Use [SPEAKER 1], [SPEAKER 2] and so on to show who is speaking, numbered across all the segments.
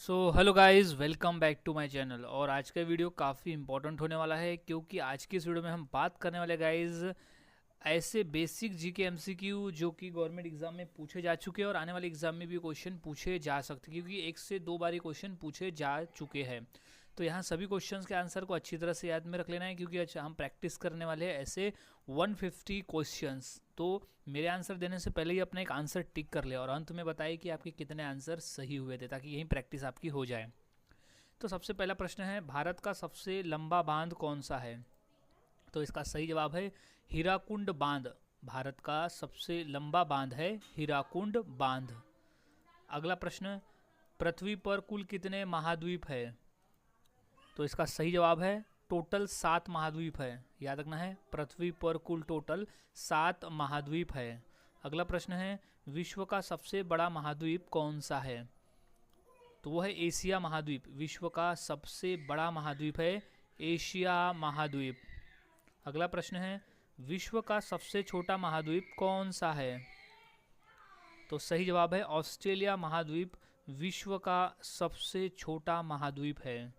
[SPEAKER 1] So hello guys, welcome back to my channel. और आज का वीडियो काफ़ी इंपॉर्टेंट होने वाला है क्योंकि आज की इस वीडियो में हम बात करने वाले गाइस ऐसे बेसिक जीके एमसीक्यू जो कि गवर्नमेंट एग्जाम में पूछे जा चुके हैं और आने वाले एग्जाम में भी क्वेश्चन पूछे जा सकते हैं, क्योंकि एक से दो बार ये क्वेश्चन पूछे जा चुके हैं। तो यहाँ सभी क्वेश्चंस के आंसर को अच्छी तरह से याद में रख लेना है, क्योंकि अच्छा हम प्रैक्टिस करने वाले हैं ऐसे 150 क्वेश्चंस। तो मेरे आंसर देने से पहले ही अपना एक आंसर टिक कर ले और अंत में बताइए कि आपके कितने आंसर सही हुए थे, ताकि यही प्रैक्टिस आपकी हो जाए। तो सबसे पहला प्रश्न है, भारत का सबसे लंबा बांध कौन सा है? तो इसका सही जवाब है हीराकुंड बांध। भारत का सबसे लंबा बांध है हीराकुंड बांध। अगला प्रश्न, पृथ्वी पर कुल कितने महाद्वीप है? तो इसका सही जवाब है टोटल 7 महाद्वीप है। याद रखना है, पृथ्वी पर कुल टोटल 7 महाद्वीप है। अगला प्रश्न है, विश्व का सबसे बड़ा महाद्वीप कौन सा है? तो वो है एशिया महाद्वीप। विश्व का सबसे बड़ा महाद्वीप है एशिया महाद्वीप। अगला प्रश्न है, विश्व का सबसे छोटा महाद्वीप कौन सा है? तो सही जवाब है ऑस्ट्रेलिया महाद्वीप विश्व का सबसे छोटा महाद्वीप है।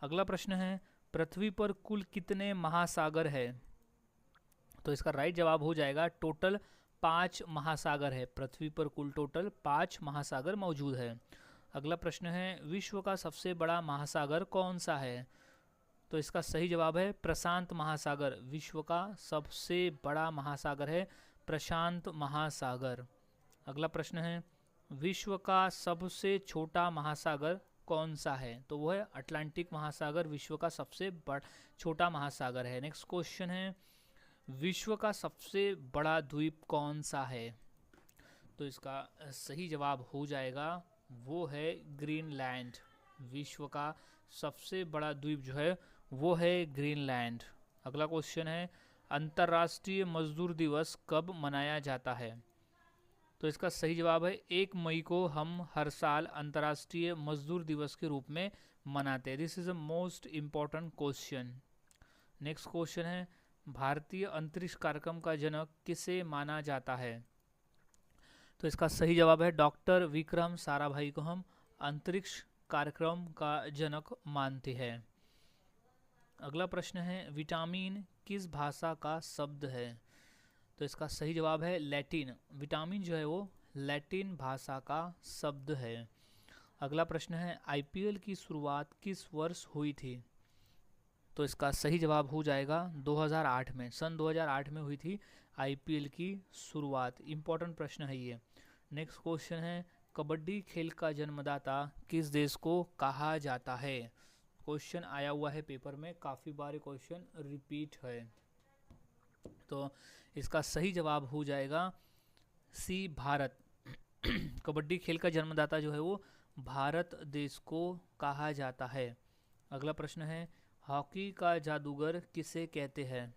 [SPEAKER 1] अगला प्रश्न है, पृथ्वी पर कुल कितने महासागर है? तो इसका राइट जवाब हो जाएगा टोटल 5 महासागर है। पृथ्वी पर कुल टोटल 5 महासागर मौजूद है। अगला प्रश्न है, विश्व का सबसे बड़ा महासागर कौन सा है? तो इसका सही जवाब है प्रशांत महासागर। विश्व का सबसे बड़ा महासागर है प्रशांत महासागर। अगला प्रश्न है, विश्व का सबसे छोटा महासागर कौन सा है? तो वो है अटलांटिक महासागर विश्व का सबसे छोटा महासागर है। नेक्स्ट क्वेश्चन है, विश्व का सबसे बड़ा द्वीप कौन सा है? तो इसका सही जवाब हो जाएगा वो है ग्रीनलैंड। विश्व का सबसे बड़ा द्वीप जो है वो है ग्रीनलैंड। अगला क्वेश्चन है, अंतर्राष्ट्रीय मजदूर दिवस कब मनाया जाता है? तो इसका सही जवाब है 1 मई को हम हर साल अंतर्राष्ट्रीय मजदूर दिवस के रूप में मनाते हैं। This is a most important question. Next question है, भारतीय अंतरिक्ष कार्यक्रम का जनक किसे माना जाता है? तो इसका सही जवाब है डॉक्टर विक्रम साराभाई को हम अंतरिक्ष कार्यक्रम का जनक मानते हैं। अगला प्रश्न है, विटामिन किस भाषा का शब्द है? तो इसका सही जवाब है लैटिन। विटामिन जो है वो लैटिन भाषा का शब्द है। अगला प्रश्न है, आईपीएल की शुरुआत किस वर्ष हुई थी? तो इसका सही जवाब हो जाएगा 2008 में। सन 2008 में हुई थी आईपीएल की शुरुआत। इम्पोर्टेंट प्रश्न है ये। नेक्स्ट क्वेश्चन है, कबड्डी खेल का जन्मदाता किस देश को कहा जाता है? क्वेश्चन आया हुआ है पेपर में, काफ़ी बार क्वेश्चन रिपीट है। तो इसका सही जवाब हो जाएगा सी, भारत। कबड्डी खेल का जन्मदाता जो है वो भारत देश को कहा जाता है। अगला प्रश्न है, हॉकी का जादूगर किसे कहते हैं?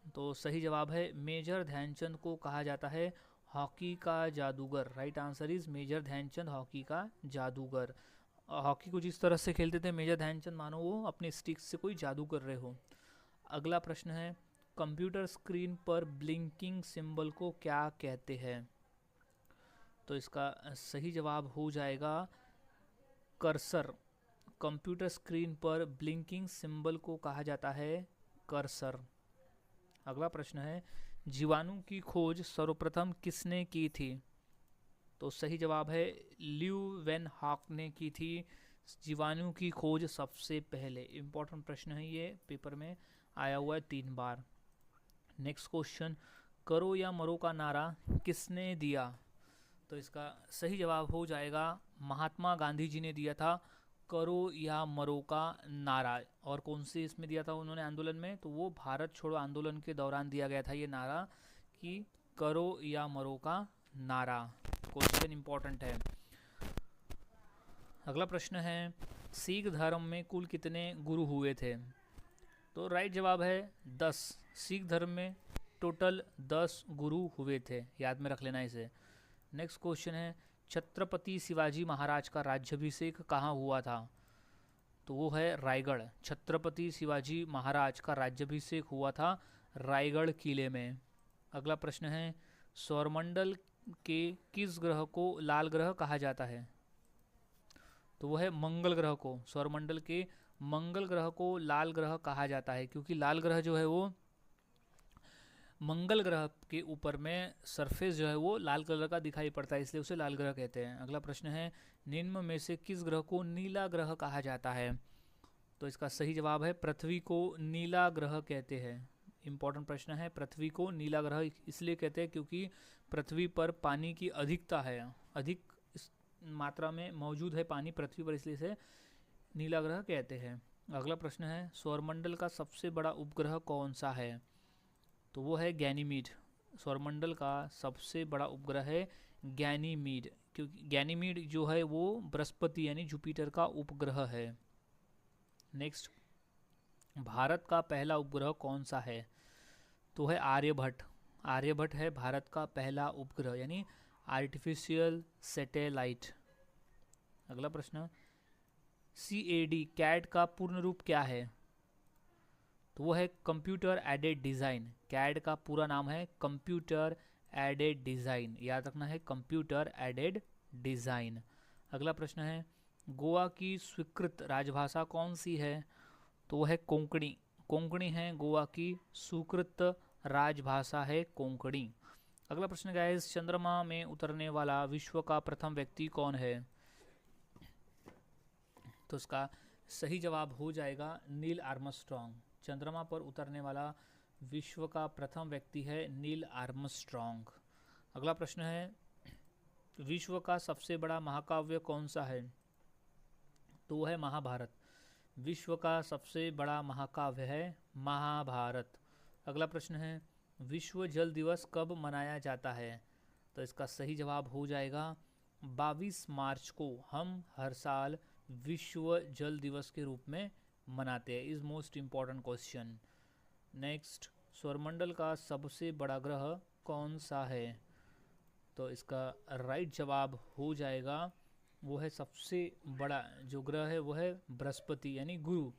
[SPEAKER 1] तो सही जवाब है मेजर ध्यानचंद को कहा जाता है हॉकी का जादूगर। Right answer is major Dhyanchand hockey का जादूगर। हॉकी को जिस तरह से खेलते थे मेजर ध्यानचंद, मानो वो अपने स्टिक से कोई जादू कर रहे हो। अगला प्रश्न है, कंप्यूटर स्क्रीन पर ब्लिंकिंग सिंबल को क्या कहते हैं? तो इसका सही जवाब हो जाएगा कर्सर। कंप्यूटर स्क्रीन पर ब्लिंकिंग सिंबल को कहा जाता है कर्सर। अगला प्रश्न है, जीवाणु की खोज सर्वप्रथम किसने की थी? तो सही जवाब है ल्यूवेनहॉक ने की थी जीवाणु की खोज सबसे पहले। इंपॉर्टेंट प्रश्न है ये, पेपर में आया हुआ है 3 बार। नेक्स्ट क्वेश्चन, करो या मरो का नारा किसने दिया? तो इसका सही जवाब हो जाएगा महात्मा गांधी जी ने दिया था करो या मरो का नारा। और कौन से इसमें दिया था उन्होंने आंदोलन में? तो वो भारत छोड़ो आंदोलन के दौरान दिया गया था ये नारा कि करो या मरो का नारा। क्वेश्चन इंपॉर्टेंट है। अगला प्रश्न है, सिख धर्म में कुल कितने गुरु हुए थे? तो राइट जवाब है 10। सिख धर्म में टोटल 10 गुरु हुए थे। याद में रख लेना इसे। नेक्स्ट क्वेश्चन है, छत्रपति शिवाजी महाराज का राज्याभिषेक कहाँ हुआ था? तो वो है रायगढ़। छत्रपति शिवाजी महाराज का राज्याभिषेक हुआ था रायगढ़ किले में। अगला प्रश्न है, सौरमंडल के किस ग्रह को लाल ग्रह कहा जाता है? तो वो है मंगल ग्रह को, सौरमंडल के मंगल ग्रह को लाल ग्रह कहा जाता है, क्योंकि लाल ग्रह जो है वो मंगल ग्रह के ऊपर में सरफेस जो है वो लाल कलर का दिखाई पड़ता है, इसलिए उसे लाल ग्रह कहते हैं। अगला प्रश्न है, निम्न में से किस ग्रह को नीला ग्रह कहा जाता है? तो इसका सही जवाब है पृथ्वी को नीला ग्रह कहते हैं। इंपॉर्टेंट प्रश्न है, पृथ्वी को नीला ग्रह इसलिए कहते हैं क्योंकि पृथ्वी पर पानी की अधिकता है, अधिक मात्रा में मौजूद है पानी पृथ्वी पर, इसलिए इसे नीला ग्रह कहते हैं। अगला प्रश्न है, सौरमंडल का सबसे बड़ा उपग्रह कौन सा है? तो वो है गैनीमीड। सौरमंडल का सबसे बड़ा उपग्रह है गैनीमीड, क्योंकि गैनीमीड जो है वो बृहस्पति यानी जुपिटर का उपग्रह है। नेक्स्ट, भारत का पहला उपग्रह कौन सा है? तो है आर्यभट्ट। आर्यभट्ट है भारत का पहला उपग्रह यानी आर्टिफिशियल सैटेलाइट। अगला प्रश्न, CAD कैड का पूर्ण रूप क्या है? तो वो है कंप्यूटर एडेड डिज़ाइन। कैड का पूरा नाम है कंप्यूटर एडेड डिज़ाइन, याद रखना है कंप्यूटर एडेड डिज़ाइन। अगला प्रश्न है, गोवा की स्वीकृत राजभाषा कौन सी है? तो वो है कोंकणी। कोंकणी है गोवा की स्वीकृत राजभाषा है कोंकणी। अगला प्रश्न गाइस, चंद्रमा में उतरने वाला विश्व का प्रथम व्यक्ति कौन है? तो इसका सही जवाब हो जाएगा नील आर्मस्ट्रॉन्ग। चंद्रमा पर उतरने वाला विश्व का प्रथम व्यक्ति है नील आर्मस्ट्रॉन्ग। अगला प्रश्न है, विश्व का सबसे बड़ा महाकाव्य कौन सा है? तो वो है महाभारत। विश्व का सबसे बड़ा महाकाव्य है महाभारत। अगला प्रश्न है, विश्व जल दिवस कब मनाया जाता है? तो इसका सही जवाब हो जाएगा 22 मार्च को हम हर साल विश्व जल दिवस के रूप में मनाते हैं। Is most important question. Next, सौरमंडल का सबसे बड़ा ग्रह कौन सा है? तो इसका राइट जवाब हो जाएगा, वो है सबसे बड़ा जो ग्रह है वो है बृहस्पति यानी गुरु।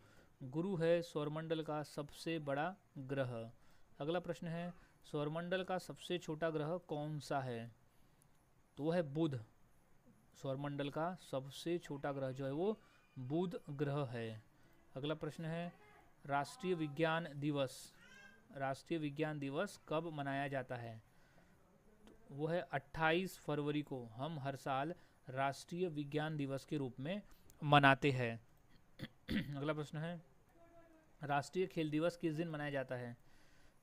[SPEAKER 1] गुरु है सौरमंडल का सबसे बड़ा ग्रह। अगला प्रश्न है, सौरमंडल का सबसे छोटा ग्रह कौन सा है? तो वो है बुध। सौरमंडल का सबसे छोटा ग्रह जो है वो बुध ग्रह है। अगला प्रश्न है, राष्ट्रीय विज्ञान दिवस, राष्ट्रीय विज्ञान दिवस कब मनाया जाता है? तो वो है 28 फरवरी को हम हर साल राष्ट्रीय विज्ञान दिवस के रूप में मनाते हैं। अगला प्रश्न है, राष्ट्रीय खेल दिवस किस दिन मनाया जाता है?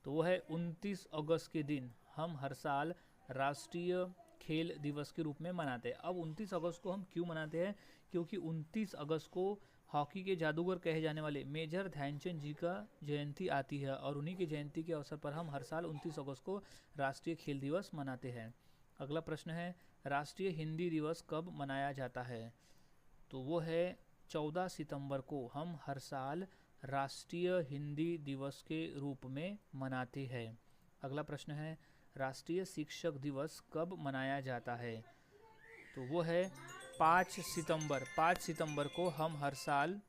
[SPEAKER 1] तो वो है 29 अगस्त के दिन हम हर साल राष्ट्रीय खेल दिवस के रूप में मनाते हैं। अब 29 अगस्त को हम क्यों मनाते हैं? क्योंकि 29 अगस्त को हॉकी के जादूगर कहे जाने वाले मेजर ध्यानचंद जी का जयंती आती है और उन्हीं की जयंती के अवसर पर हम हर साल 29 अगस्त को राष्ट्रीय खेल दिवस मनाते हैं। अगला प्रश्न है, राष्ट्रीय हिंदी दिवस कब मनाया जाता है? तो वो है 14 सितंबर को हम हर साल राष्ट्रीय हिंदी दिवस के रूप में मनाते हैं। अगला प्रश्न है, राष्ट्रीय शिक्षक दिवस कब मनाया जाता है? तो वो है 5 सितंबर। 5 सितंबर को हम हर साल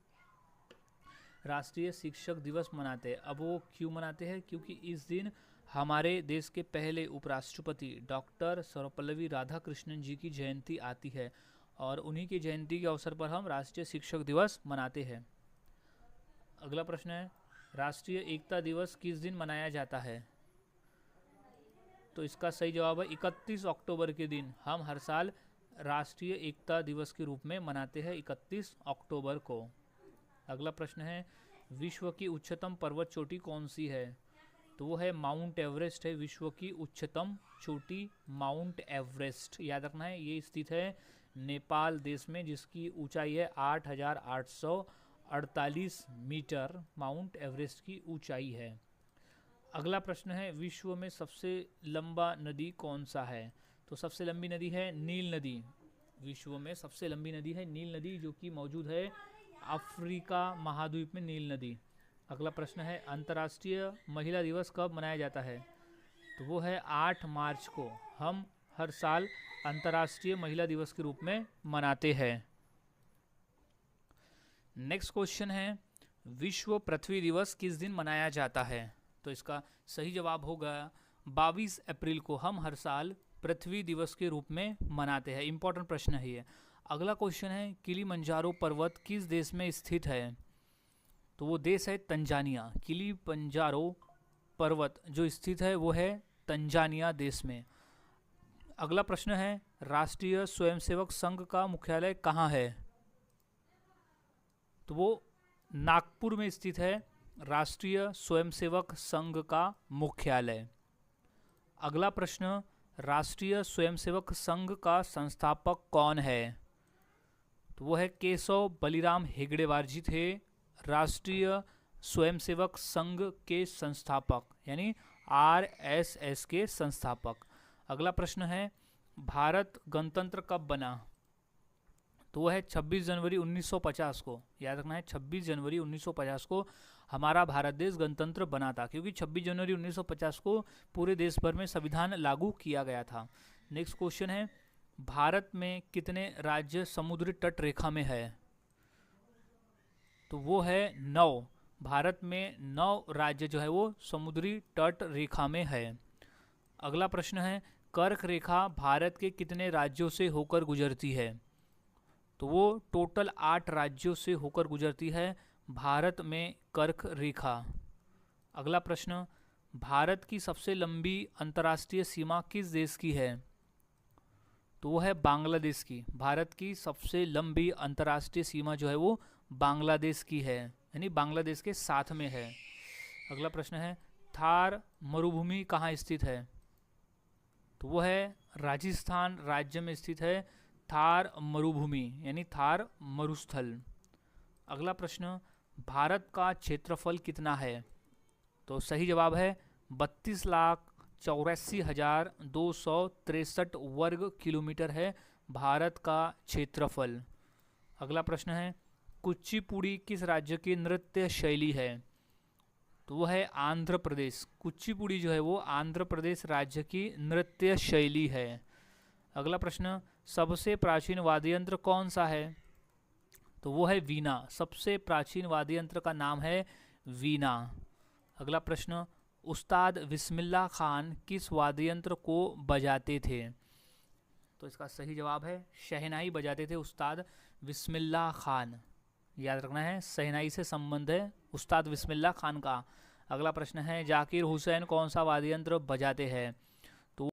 [SPEAKER 1] राष्ट्रीय शिक्षक दिवस मनाते हैं। अब वो क्यों मनाते हैं? क्योंकि इस दिन हमारे देश के पहले उपराष्ट्रपति डॉक्टर सर्वपल्लवी राधाकृष्णन जी की जयंती आती है और उन्हीं की जयंती के अवसर पर हम राष्ट्रीय शिक्षक दिवस मनाते हैं। अगला प्रश्न है, राष्ट्रीय एकता दिवस किस दिन मनाया जाता है? तो इसका सही जवाब है 31 अक्टूबर के दिन हम हर साल राष्ट्रीय एकता दिवस के रूप में मनाते हैं 31 अक्टूबर को। अगला प्रश्न है, विश्व की उच्चतम पर्वत चोटी कौन सी है? तो वो है माउंट एवरेस्ट है विश्व की उच्चतम चोटी, माउंट एवरेस्ट। याद रखना है ये स्थित है नेपाल देश में, जिसकी ऊंचाई है 8,848 मीटर माउंट एवरेस्ट की ऊंचाई है। अगला प्रश्न है, विश्व में सबसे लंबा नदी कौन सा है? तो सबसे लंबी नदी है नील नदी। विश्व में सबसे लंबी नदी है नील नदी, जो कि मौजूद है अफ्रीका महाद्वीप में नील नदी। अगला प्रश्न है, अंतर्राष्ट्रीय महिला दिवस कब मनाया जाता है? तो वो है 8 मार्च को हम हर साल अंतर्राष्ट्रीय महिला दिवस के रूप में मनाते हैं। नेक्स्ट क्वेश्चन है, विश्व पृथ्वी दिवस किस दिन मनाया जाता है? तो इसका सही जवाब होगा 22 अप्रैल को हम हर साल पृथ्वी दिवस के रूप में मनाते हैं। इंपॉर्टेंट प्रश्न है ये। अगला क्वेश्चन है किलिमंजारो पर्वत किस देश में स्थित है? तो वो देश है तंजानिया। किलिमंजारो पर्वत जो स्थित है वो है तंजानिया देश में। अगला प्रश्न है राष्ट्रीय स्वयंसेवक संघ का मुख्यालय कहाँ है? तो वो नागपुर में स्थित है राष्ट्रीय स्वयंसेवक संघ का मुख्यालय। अगला प्रश्न राष्ट्रीय स्वयंसेवक संघ का संस्थापक कौन है? तो वो है केशव बलिराम हेगड़ेवार जी थे राष्ट्रीय स्वयंसेवक संघ के संस्थापक, यानी आरएसएस के संस्थापक। अगला प्रश्न है भारत गणतंत्र कब बना? तो वो है 26 जनवरी 1950 को। याद रखना है 26 जनवरी 1950 को हमारा भारत देश गणतंत्र बना था, क्योंकि 26 जनवरी 1950 को पूरे देश भर में संविधान लागू किया गया था। नेक्स्ट क्वेश्चन है भारत में कितने राज्य समुद्री तट रेखा में है? तो वो है 9। भारत में 9 राज्य जो है वो समुद्री तट रेखा में है। अगला प्रश्न है कर्क रेखा भारत के कितने राज्यों से होकर गुजरती है? तो वो टोटल 8 राज्यों से होकर गुजरती है भारत में कर्क रेखा। अगला प्रश्न भारत की सबसे लंबी अंतर्राष्ट्रीय सीमा किस देश की है? तो वो है बांग्लादेश की। भारत की सबसे लंबी अंतर्राष्ट्रीय सीमा जो है वो बांग्लादेश की है, यानी बांग्लादेश के साथ में है। अगला प्रश्न है थार मरुभूमि कहाँ स्थित है? तो वो है राजस्थान राज्य में स्थित है थार मरुभूमि, यानी थार मरुस्थल। अगला प्रश्न भारत का क्षेत्रफल कितना है? तो सही जवाब है 32,84,263 वर्ग किलोमीटर है भारत का क्षेत्रफल। अगला प्रश्न है कुचिपुड़ी किस राज्य की नृत्य शैली है? तो वो है आंध्र प्रदेश। कुचिपुड़ी जो है वो आंध्र प्रदेश राज्य की नृत्य शैली है। अगला प्रश्न सबसे प्राचीन वाद्य यंत्र कौन सा है? तो वो है वीणा। सबसे प्राचीन वाद्य यंत्र का नाम है वीणा। अगला प्रश्न उस्ताद बिस्मिल्लाह खान किस वाद्य यंत्र को बजाते थे? तो इसका सही जवाब है शहनाई बजाते थे उस्ताद बिस्मिल्लाह खान। याद रखना है शहनाई से संबंध है उस्ताद बिस्मिल्लाह खान का। अगला प्रश्न है जाकिर हुसैन कौन सा वाद्य यंत्र बजाते हैं?